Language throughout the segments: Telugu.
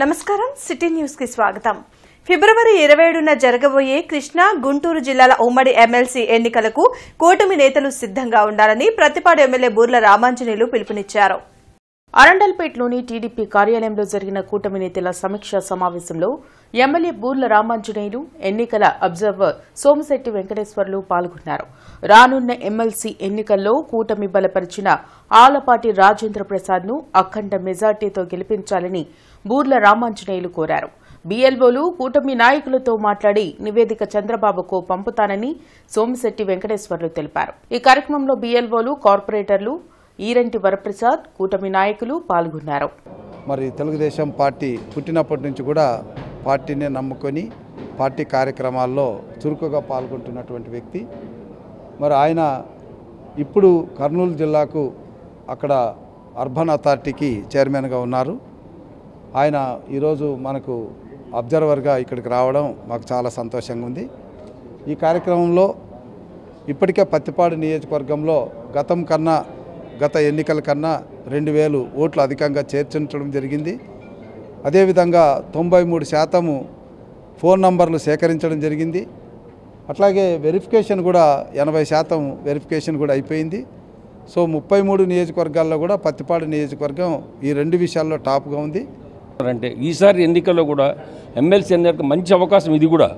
నమస్కారం సిటీ న్యూస్ కి స్వాగతం. ఫిబ్రవరి 27న జరగబోయే కృష్ణా, గుంటూరు జిల్లాల ఉమ్మడి ఎమ్మెల్సీ ఎన్నికలకు కూటమి నేతలు సిద్ధంగా ఉండాలని ప్రతిపాడు ఎమ్మెల్యే బూర్ల రామాంజనేయులు పిలుపునిచ్చారు. అరండల్పేటలోని టీడీపీ కార్యాలయంలో జరిగిన కూటమి నేతల సమీక్షా సమావేశంలో ఎమ్మెల్యే బూర్ల రామాంజనేయులు, ఎన్నికల అబ్జర్వర్ సోమిశెట్టి వెంకటేశ్వర్లు పాల్గొన్నారు. రానున్న ఎమ్మెల్సీ ఎన్నికల్లో కూటమి బలపరిచిన ఆలపాటి రాజేంద్ర ప్రసాద్ ను అఖండ మెజార్టీతో గెలిపించాలని బూర్ల రామాంజనేయులు కోరారు. బీఎల్ఓలు కూటమి నాయకులతో మాట్లాడి నివేదిక చంద్రబాబుకు పంపుతానని సోమిశెట్టి వెంకటేశ్వర్లు తెలిపారు. ఈ కార్యక్రమంలో బీఎల్ఓలు, కార్పొరేటర్లు, ఈరంటి వరప్రసాద్, కూటమి నాయకులు పాల్గొన్నారు. మరి తెలుగుదేశం పార్టీ పుట్టినప్పటి నుంచి కూడా పార్టీని నమ్ముకొని పార్టీ కార్యక్రమాల్లో చురుకుగా పాల్గొంటున్నటువంటి వ్యక్తి. మరి ఆయన ఇప్పుడు కర్నూలు జిల్లాకు అక్కడ అర్బన్ అథారిటీకి చైర్మన్గా ఉన్నారు. ఆయన ఈరోజు మనకు అబ్జర్వర్గా ఇక్కడికి రావడం మాకు చాలా సంతోషంగా ఉంది. ఈ కార్యక్రమంలో ఇప్పటికే పత్తిపాడు నియోజకవర్గంలో గత ఎన్నికల కన్నా 2000 ఓట్లు అధికంగా చేర్చడం జరిగింది. అదేవిధంగా 93% ఫోన్ నంబర్లు సేకరించడం జరిగింది. అట్లాగే వెరిఫికేషన్ కూడా 80% వెరిఫికేషన్ కూడా అయిపోయింది. సో 33 నియోజకవర్గాల్లో కూడా పత్తిపాడు నియోజకవర్గం ఈ 2 విషయాల్లో టాప్గా ఉంది. అంటే ఈసారి ఎన్నికల్లో కూడా ఎమ్మెల్సీ ఎన్నికలకు మంచి అవకాశం. ఇది కూడా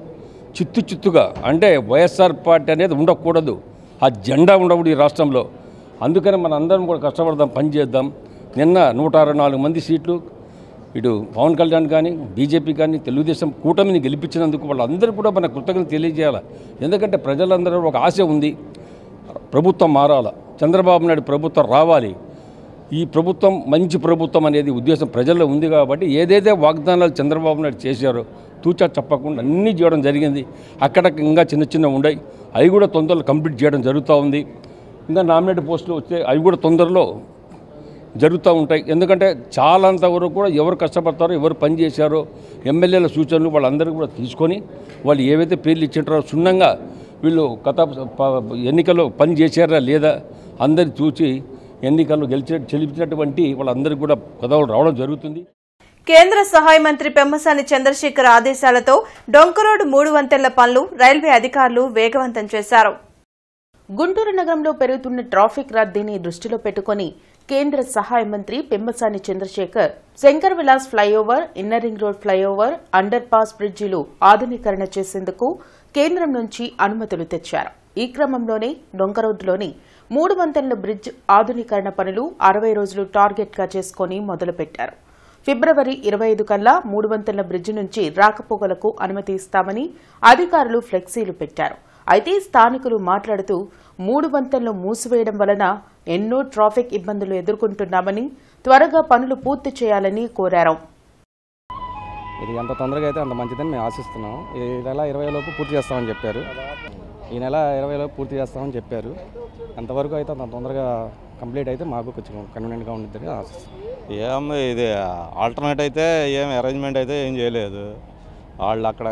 చిత్తుగా అంటే వైఎస్ఆర్ పార్టీ అనేది ఉండకూడదు, ఆ జెండా ఉండకూడదు ఈ రాష్ట్రంలో. అందుకని మన అందరం కూడా కష్టపడదాం, పనిచేద్దాం. నిన్న 164 మంది సీట్లు ఇటు పవన్ కళ్యాణ్ కానీ, బీజేపీ కానీ, తెలుగుదేశం కూటమిని గెలిపించినందుకు వాళ్ళందరూ కూడా మన కృతజ్ఞతలు తెలియజేయాలి. ఎందుకంటే ప్రజలందరూ ఒక ఆశ ఉంది, ప్రభుత్వం మారాల, చంద్రబాబు నాయుడు ప్రభుత్వం రావాలి, ఈ ప్రభుత్వం మంచి ప్రభుత్వం అనేది ఉద్దేశం ప్రజల్లో ఉంది. కాబట్టి ఏదైతే వాగ్దానాలు చంద్రబాబు నాయుడు చేశారో తూచా చెప్పకుండా అన్నీ చేయడం జరిగింది. అక్కడ ఇంకా చిన్న ఉన్నాయి, అవి కూడా తొందరలో కంప్లీట్ చేయడం జరుగుతూ ఉంది. ఇంకా నామినేట్ పోస్టులు వస్తే అవి కూడా తొందరలో జరుగుతూ ఉంటాయి. ఎందుకంటే చాలాంత వరకు కూడా ఎవరు కష్టపడతారో, ఎవరు పని చేశారో ఎమ్మెల్యేల సూచనలు వాళ్ళందరూ కూడా తీసుకొని వాళ్ళు ఏవైతే పేర్లు ఇచ్చింటారో క్షుణ్ణంగా వీళ్ళు ఎన్నికల్లో పని చేశారా లేదా అందరు చూసి ఎన్నికల్లో గెలిచినటువంటి వాళ్ళందరికీ కూడా పదవులు రావడం జరుగుతుంది. కేంద్ర సహాయ మంత్రి పెమ్మసాని చంద్రశేఖర్ ఆదేశాలతో డొంకరోడ్ 3 వంతెనల పనులు రైల్వే అధికారులు వేగవంతం చేశారు. గుంటూరు నగరంలో పెరుగుతున్న ట్రాఫిక్ రద్దీని దృష్టిలో పెట్టుకుని కేంద్ర సహాయ మంత్రి Pemmasani Chandrashekar Shankar Vilas flyover, inner ring road flyover, underpass బ్రిడ్జిలు ఆధునీకరణ చేసేందుకు కేంద్రం నుంచి అనుమతులు తెచ్చారు. ఈ క్రమంలోనే డొంకరోడ్లోని 3 వంతెనల బ్రిడ్జ్ ఆధునీకరణ పనులు 60 రోజులు టార్గెట్గా చేసుకుని మొదలుపెట్టారు. ఫిబ్రవరి 25 కల్లా 3 వంతెనల బ్రిడ్జి నుంచి రాకపోకలకు అనుమతి ఇస్తామని అధికారులు ఫ్లెక్సీలు పెట్టారు. అయితే స్థానికులు మాట్లాడుతూ 3 వంతెనలు మూసివేయడం వలన ఎన్నో ట్రాఫిక్ ఇబ్బందులు ఎదుర్కొంటున్నామని, త్వరగా పనులు పూర్తి చేయాలని కోరారు. ఇది ఎంత తొందరగా అయితే అంత మంచిదని మేము ఆశిస్తున్నాం. ఈ నెల 20 లోపు పూర్తి చేస్తామని చెప్పారు. ఎంతవరకు అయితే అంత తొందరగా కంప్లీట్ అయితే మాకు కొంచెం కన్వీనియంట్గా ఉంటుందని ఆశిస్తాం. ఇది ఆల్టర్నేట్ అయితే ఏం అరేంజ్మెంట్ అయితే ఏం చేయలేదు. వాళ్ళు అక్కడ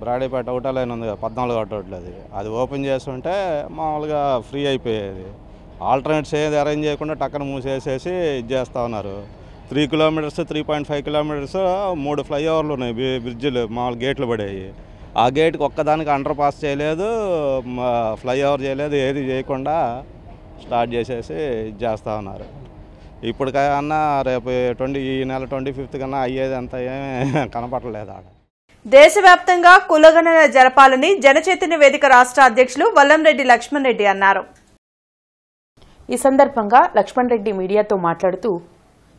బ్రాడీపేట అవుట్ లైన్ ఉంది, 14 అవుట్లెట్, అది ఓపెన్ చేస్తుంటే మామూలుగా ఫ్రీ అయిపోయేది. ఆల్టర్నేట్స్ ఏది అరేంజ్ చేయకుండా టక్కన మూసేసేసి ఇది చేస్తూ ఉన్నారు. 3 కిలోమీటర్స్, 3.5 కిలోమీటర్స్ 3 ఫ్లైఓవర్లు ఉన్నాయి, బ్రిడ్జిలు మామూలు గేట్లు పడేవి. ఆ గేట్కి ఒక్కదానికి అండర్ పాస్ చేయలేదు, ఫ్లైఓవర్ చేయలేదు, ఏది చేయకుండా స్టార్ట్ చేసేసి ఇది చేస్తూ ఉన్నారు. ఇప్పటికన్నా రేపు ఈ నెల 25th కన్నా అయ్యేది అంత ఏమీ కనపడలేదు. దేశవ్యాప్తంగా కులగణన జరపాలని జనచైతన్య వేదిక రాష్ట్ర అధ్యక్షులు వల్లంరెడ్డి లక్ష్మణ్ రెడ్డి అన్నారు. ఈ సందర్భంగా లక్ష్మణ్ రెడ్డి మీడియాతో మాట్లాడుతూ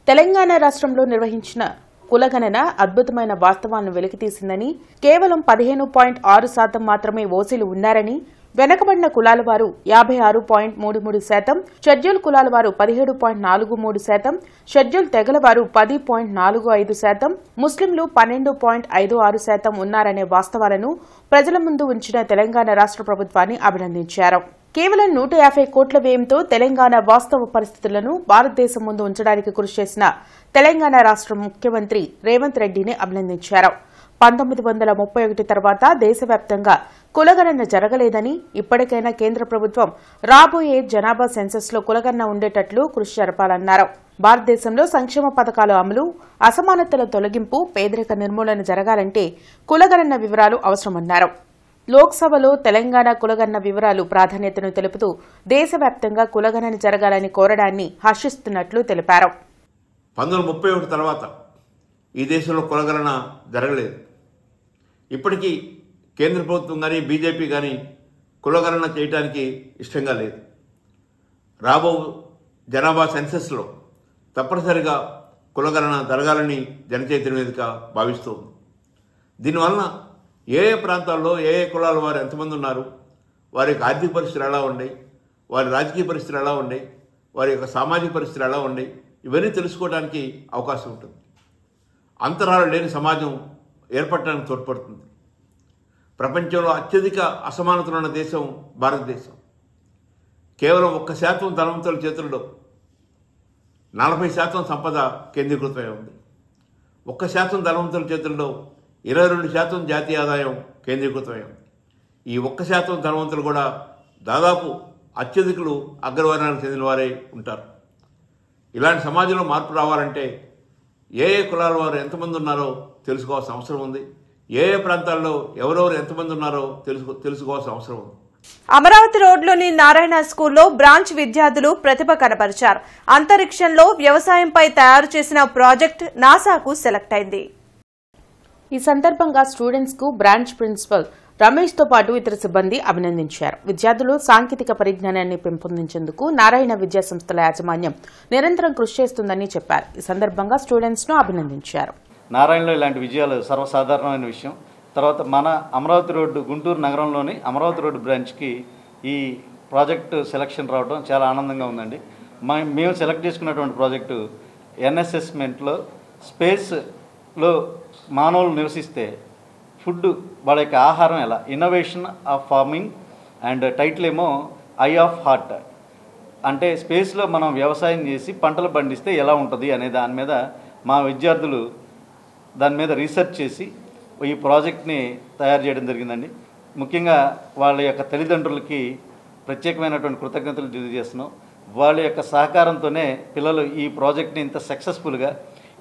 తెలంగాణ రాష్ట్రంలో నిర్వహించిన కులగణన అద్భుతమైన వాస్తవాలను వెలికితీసిందని, కేవలం 15.6% మాత్రమే ఓసీలు ఉన్నారని, వెనకబడిన కులాల వారు 56.33%, షెడ్యూల్ కులాల వారు 17.43%, షెడ్యూల్ తెగల వారు 10.45%, ముస్లింలు 12.56% ఉన్నారనే వాస్తవాలను ప్రజల ముందు ఉంచిన తెలంగాణ రాష్ట్ర ప్రభుత్వాన్ని అభినందించారు. కేవలం 150 కోట్ల వ్యయంతో తెలంగాణ వాస్తవ పరిస్థితులను భారతదేశం ముందు ఉంచడానికి కృషి చేసిన తెలంగాణ రాష్ట్ర ముఖ్యమంత్రి రేవంత్ రెడ్డిని అభినందించారు. 1931 తర్వాత దేశవ్యాప్తంగా కులగణన జరగలేదని, ఇప్పటికైనా కేంద్ర ప్రభుత్వం రాబోయే జనాభా సెన్సస్లో కులగణన ఉండేటట్లు కృషి జరపాలన్నారు. భారతదేశంలో సంక్షేమ పథకాల అమలు, అసమానతల తొలగింపు, పేదరిక నిర్మూలన జరగాలంటే కులగణన వివరాలు అవసరమన్నారు. లోక్సభలో తెలంగాణ కులగణన వివరాలు ప్రాధాన్యతను తెలుపుతూ దేశవ్యాప్తంగా కులగణన జరగాలని కోరడాన్ని హర్షిస్తున్నట్లు తెలిపారు. 1931 తర్వాత ఈ దేశంలో కులగణన జరగలేదు. ఇప్పటికీ కేంద్ర ప్రభుత్వం కానీ బీజేపీ కానీ కులగణన చేయడానికి ఇష్టంగా లేదు. రాబో జనాభా సెన్సస్లో తప్పనిసరిగా కులగణన జరగాలని జనచైతన్య వేదిక భావిస్తోంది. దీనివలన ఏ ఏ ప్రాంతాల్లో ఏ ఏ కులాల వారు ఎంతమంది ఉన్నారు, వారి యొక్క ఆర్థిక పరిస్థితులు ఎలా ఉన్నాయి, వారి రాజకీయ పరిస్థితులు ఎలా ఉన్నాయి, వారి యొక్క సామాజిక పరిస్థితులు ఎలా ఉన్నాయి, ఇవన్నీ తెలుసుకోవడానికి అవకాశం ఉంటుంది. అంతరాలు లేని సమాజం ఏర్పడటానికి తోడ్పడుతుంది. ప్రపంచంలో అత్యధిక అసమానతలు ఉన్న దేశం భారతదేశం. కేవలం 1% ధనవంతుల చేతుల్లో 40% సంపద కేంద్రీకృతమై ఉంది. 1% ధనవంతుల చేతుల్లో 22% జాతీయ ఆదాయం కేంద్రీకృతమై ఉంది. ఈ 1% ధనవంతులు కూడా దాదాపు అత్యధికులు అగ్రవర్ణానికి చెందిన వారే ఉంటారు. ఇలాంటి సమాజంలో మార్పు రావాలంటే ఏ ఏ కులాల వారు ఎంతమంది ఉన్నారో తెలుసుకోవాల్సిన అవసరం ఉంది. ఏ ఏ ప్రాంతాల్లో ఎవరెవరు ఎంతమంది ఉన్నారో తెలుసుకోవాల్సిన అవసరం ఉంది. అమరావతి రోడ్లోని నారాయణ స్కూల్లో బ్రాంచ్ విద్యార్థులు ప్రతిభ కనబరిచారు. అంతరిక్షంలో వ్యవసాయంపై తయారు చేసిన ప్రాజెక్ట్ నాసాకు సెలెక్ట్ అయింది. ఈ సందర్భంగా స్టూడెంట్స్ కు బ్రాంచ్ ప్రిన్సిపల్ రమేష్ తో పాటు ఇతర సిబ్బంది అభినందించారు. విద్యార్థులు సాంకేతిక పరిజ్ఞానాన్ని పెంపొందించేందుకు నారాయణ విద్యా సంస్థల యాజమాన్యం నిరంతరం కృషి చేస్తుందని చెప్పారు. ఈ సందర్భంగా స్టూడెంట్స్ ను అభినందించారు. నారాయణలో ఇలాంటి విజయాలు సర్వసాధారణమైన విషయం. తర్వాత మన అమరావతి రోడ్డు గుంటూరు నగరంలోని అమరావతి రోడ్డు బ్రాంచ్కి ఈ ప్రాజెక్టు సెలక్షన్ రావడం చాలా ఆనందంగా ఉందండి. మేము సెలెక్ట్ చేసుకున్నటువంటి ప్రాజెక్టు ఎన్ఎస్ఎస్మెంట్లో స్పేస్లో మానవులు నివసిస్తే ఫుడ్ వాళ్ళ యొక్క ఆహారం ఎలా, innovation of farming and title ఏమో ఐ ఆఫ్ హార్ట్, అంటే స్పేస్లో మనం వ్యవసాయం చేసి పంటలు పండిస్తే ఎలా ఉంటుంది అనే దాని మీద మా విద్యార్థులు దాని మీద రీసెర్చ్ చేసి ఈ ప్రాజెక్ట్ని తయారు చేయడం జరిగిందండి. ముఖ్యంగా వాళ్ళ యొక్క తల్లిదండ్రులకి ప్రత్యేకమైనటువంటి కృతజ్ఞతలు తెలియజేస్తున్నాం. వాళ్ళ యొక్క సహకారంతోనే పిల్లలు ఈ ప్రాజెక్ట్ని ఇంత సక్సెస్ఫుల్గా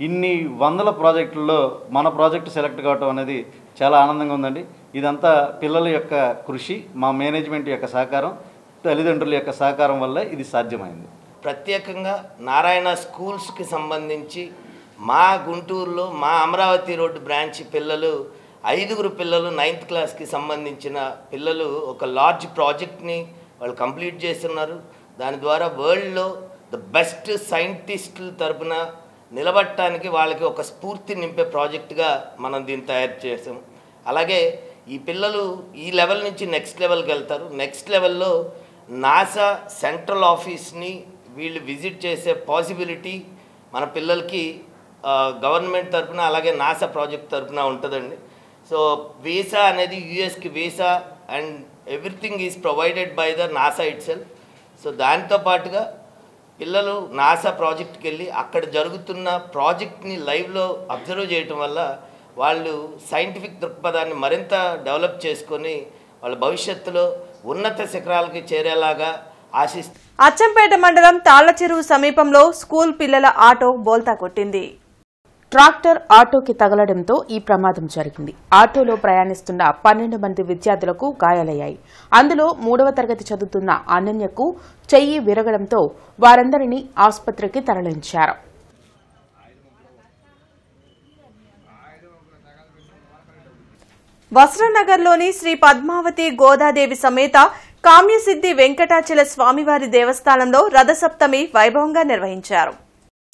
ఇన్ని వందల ప్రాజెక్టుల్లో మన ప్రాజెక్టు సెలెక్ట్ కావడం అనేది చాలా ఆనందంగా ఉందండి. ఇదంతా పిల్లల యొక్క కృషి, మా మేనేజ్మెంట్ యొక్క సహకారం, తల్లిదండ్రుల యొక్క సహకారం వల్ల ఇది సాధ్యమైంది. ప్రత్యేకంగా నారాయణ స్కూల్స్కి సంబంధించి మా గుంటూరులో మా అమరావతి రోడ్డు బ్రాంచ్ పిల్లలు 5 పిల్లలు 9th క్లాస్కి సంబంధించిన పిల్లలు ఒక లార్జ్ ప్రాజెక్ట్ని వాళ్ళు కంప్లీట్ చేస్తున్నారు. దాని ద్వారా వరల్డ్లో ద బెస్ట్ సైంటిస్టుల తరపున నిలబడటానికి వాళ్ళకి ఒక స్ఫూర్తి నింపే ప్రాజెక్టుగా మనం దీన్ని తయారు చేసాం. అలాగే ఈ పిల్లలు ఈ లెవెల్ నుంచి నెక్స్ట్ లెవెల్కి వెళ్తారు. నెక్స్ట్ లెవెల్లో నాసా సెంట్రల్ ఆఫీస్ని వీళ్ళు విజిట్ చేసే పాసిబిలిటీ మన పిల్లలకి గవర్నమెంట్ తరఫున అలాగే నాసా ప్రాజెక్ట్ తరఫున ఉంటుందండి. సో వీసా అనేది యూఎస్కి visa and everything is provided by the NASA itself. So దాంతో పాటుగా పిల్లలు నాసా ప్రాజెక్ట్కి వెళ్ళి అక్కడ జరుగుతున్న ప్రాజెక్ట్ని లైవ్లో అబ్జర్వ్ చేయటం వల్ల వాళ్ళు సైంటిఫిక్ దృక్పథాన్ని మరింత డెవలప్ చేసుకొని వాళ్ళ భవిష్యత్తులో ఉన్నత శిఖరాలకి చేరేలాగా ఆశిస్తారు. అచ్చంపేట మండలం తాళ్లచెరువు సమీపంలో స్కూల్ పిల్లల ఆటో బోల్తా కొట్టింది. ట్రాక్టర్ ఆటోకి తగలడంతో ఈ ప్రమాదం జరిగింది. ఆటోలో ప్రయాణిస్తున్న 12 మంది విద్యార్థులకు గాయాలయ్యాయి. అందులో 3వ తరగతి చదువుతున్న అనన్యకు చెయ్యి విరగడంతో వారందరినీ ఆసుపత్రికి తరలించారు. వస్త్రనగర్లోని శ్రీ పద్మావతి గోదాదేవి సమేత కామ్యసిద్ధి వెంకటాచల స్వామివారి దేవస్థానంలో రథసప్తమి వైభవంగా నిర్వహించారు.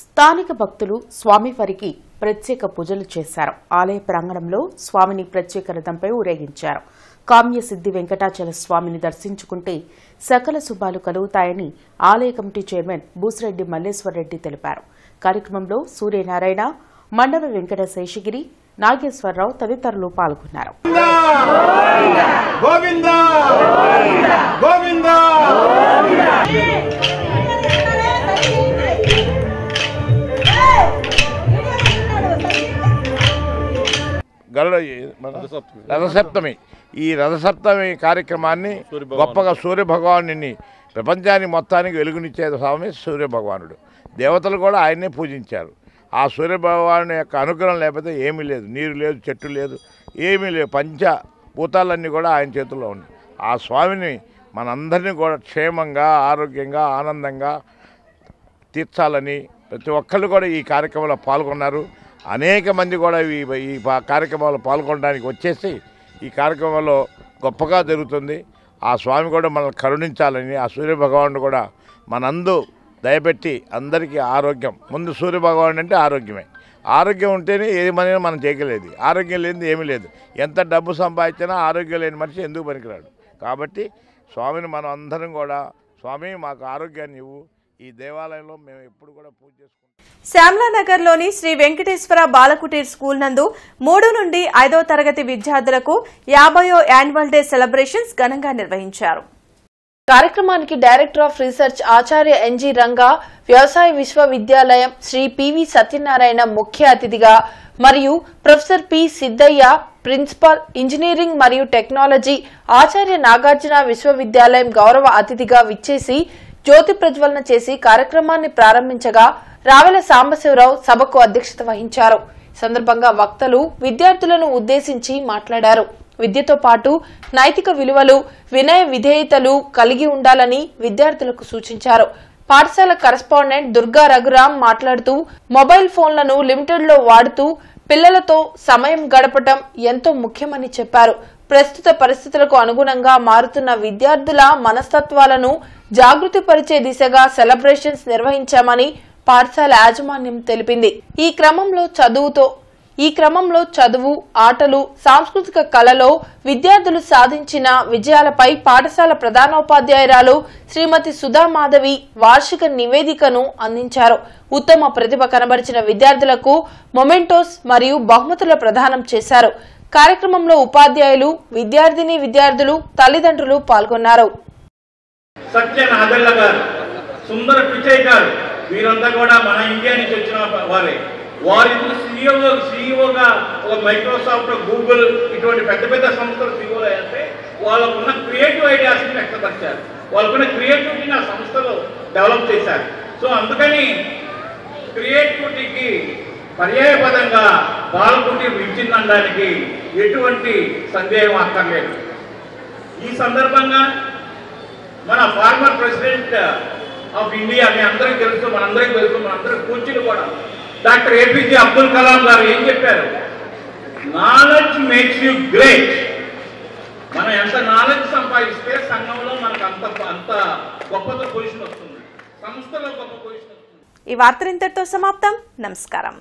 స్థానిక భక్తులు స్వామివారికి ప్రత్యేక పూజలు చేశారు. ఆలయ ప్రాంగణంలో స్వామిని ప్రత్యేక రథంపై ఊరేగించారు. కామ్యసిద్ధి వెంకటాచల స్వామిని దర్శించుకుంటే సకల శుభాలు కలుగుతాయని ఆలయ కమిటీ చైర్మన్ బూసిరెడ్డి మల్లేశ్వరరెడ్డి తెలిపారు. కార్యక్రమంలో సూర్యనారాయణ, మండవ వెంకట శేషగిరి, నాగేశ్వరరావు తదితరులు పాల్గొన్నారు. రథసప్తమి. ఈ రథసప్తమి కార్యక్రమాన్ని గొప్పగా సూర్యభగవాను ప్రపంచానికి మొత్తానికి వెలుగునిచ్చే స్వామి సూర్యభగవానుడు. దేవతలు కూడా ఆయన్నే పూజించారు. ఆ సూర్యభగవాను యొక్క అనుగ్రహం లేకపోతే ఏమీ లేదు. నీరు లేదు, చెట్టు లేదు, ఏమీ లేదు. పంచభూతాలన్నీ కూడా ఆయన చేతుల్లో ఉన్నాయి. ఆ స్వామిని మనందరినీ కూడా క్షేమంగా, ఆరోగ్యంగా, ఆనందంగా తీర్చాలని ప్రతి ఒక్కళ్ళు కూడా ఈ కార్యక్రమంలో పాల్గొన్నారు. అనేక మంది కూడా ఈ కార్యక్రమంలో పాల్గొనడానికి వచ్చేసి ఈ కార్యక్రమంలో గొప్పగా జరుగుతుంది. ఆ స్వామి కూడా మనల్ని కరుణించాలని, ఆ సూర్యభగవానుడు కూడా మనందు దయపెట్టి అందరికీ ఆరోగ్యం. ముందు సూర్యభగవానుడు అంటే ఆరోగ్యమే. ఆరోగ్యం ఉంటేనే ఏది మనైనా మనం చేయగలేదు. ఆరోగ్యం లేనిది ఏమీ లేదు. ఎంత డబ్బు సంపాదించినా ఆరోగ్యం లేని మనిషి ఎందుకు పనికిరాడు. కాబట్టి స్వామిని మనం అందరం కూడా, స్వామి మాకు ఆరోగ్యాన్ని ఇవ్వు. ఈ దేవాలయంలో మేము ఎప్పుడు కూడా పూజ చేసుకుంటాం. శ్యామలానగర్లోని శ్రీ వెంకటేశ్వర బాలకుటీర్ స్కూల్ నందు 3 నుండి 5వ తరగతి విద్యార్థులకు 50వ యాన్యువల్ డే సెలబ్రేషన్స్ ఘనంగా నిర్వహించారు. కార్యక్రమానికి director of research Acharya NG Ranga, వ్యవసాయ విశ్వవిద్యాలయం శ్రీ పివి సత్యనారాయణ ముఖ్య అతిథిగా మరియు professor P Siddaiah principal engineering మరియు టెక్నాలజీ ఆచార్య నాగార్జున విశ్వవిద్యాలయం గౌరవ అతిథిగా విచ్చేసి జ్యోతి ప్రజ్వలన చేసి కార్యక్రమాన్ని ప్రారంభించగా రావెల సాంబశివరావు సభకు అధ్యక్షత వహించారు. సందర్భంగా వక్తలు విద్యార్థులను ఉద్దేశించి మాట్లాడారు. విద్యతో పాటు నైతిక విలువలు, వినయ విధేయతలు కలిగి ఉండాలని విద్యార్థులకు సూచించారు. పాఠశాల కరెస్పాండెంట్ దుర్గా రఘురాం మాట్లాడుతూ మొబైల్ ఫోన్లను లిమిటెడ్లో వాడుతూ పిల్లలతో సమయం గడపటం ఎంతో ముఖ్యమని చెప్పారు. ప్రస్తుత పరిస్థితులకు అనుగుణంగా మారుతున్న విద్యార్థుల మనస్తత్వాలను జాగృతి పరిచే దిశగా సెలబ్రేషన్స్ నిర్వహించామని పాఠశాల యాజమాన్యం తెలిపింది. ఈ క్రమంలో చదువు, ఆటలు, సాంస్కృతిక కళలో విద్యార్థులు సాధించిన విజయాలపై పాఠశాల ప్రధానోపాధ్యాయురాలు శ్రీమతి సుధామాధవి వార్షిక నివేదికను అందించారు. ఉత్తమ ప్రతిభ కనబరిచిన విద్యార్థులకు మొమెంటోస్ మరియు బహుమతుల ప్రదానం చేశారు. కార్యక్రమంలో ఉపాధ్యాయులు, విద్యార్థులు, తల్లిదండ్రులు పాల్గొన్నారు. సత్యన్ ఆదల్ల గారు, సుందర పిచయ్ గారు, వీరంతా కూడా మన ఇండియా నుంచి వచ్చిన వారే. వారిద్దరు సీఈఓగా ఒక మైక్రోసాఫ్ట్, గూగుల్ ఇటువంటి పెద్ద పెద్ద సంస్థలు సీఈఓలు అయితే వాళ్ళకున్న క్రియేటివ్ ఐడియాస్ని వ్యక్తపరిచారు. వాళ్ళకున్న క్రియేటివిటీని ఆ సంస్థలో డెవలప్ చేశారు. సో అందుకని క్రియేటివిటీకి పర్యాయపదంగా బాలకుటీర్ నిలిచిందనడానికి ఎటువంటి సందేహం అక్కర్లేదు. ఈ సందర్భంగా మన ఫార్మర్ ప్రెసిడెంట్ ఆఫ్ ఇండియా మీ అందరికీ తెలుసు, మనందరికీ కూర్చుని కూడా డాక్టర్ ఏపీజే అబ్దుల్ కలాం గారు ఏం చెప్పారు? Knowledge makes you great. మనం ఎంత నాలెడ్జ్ సంపాదిస్తే సంఘంలో మనకు అంత గొప్ప పొజిషన్ వస్తుంది, సంస్థలో గొప్ప పొజిషన్ వస్తుంది. ఈ వార్త ఇంతటితో సమాప్తం. నమస్కారం.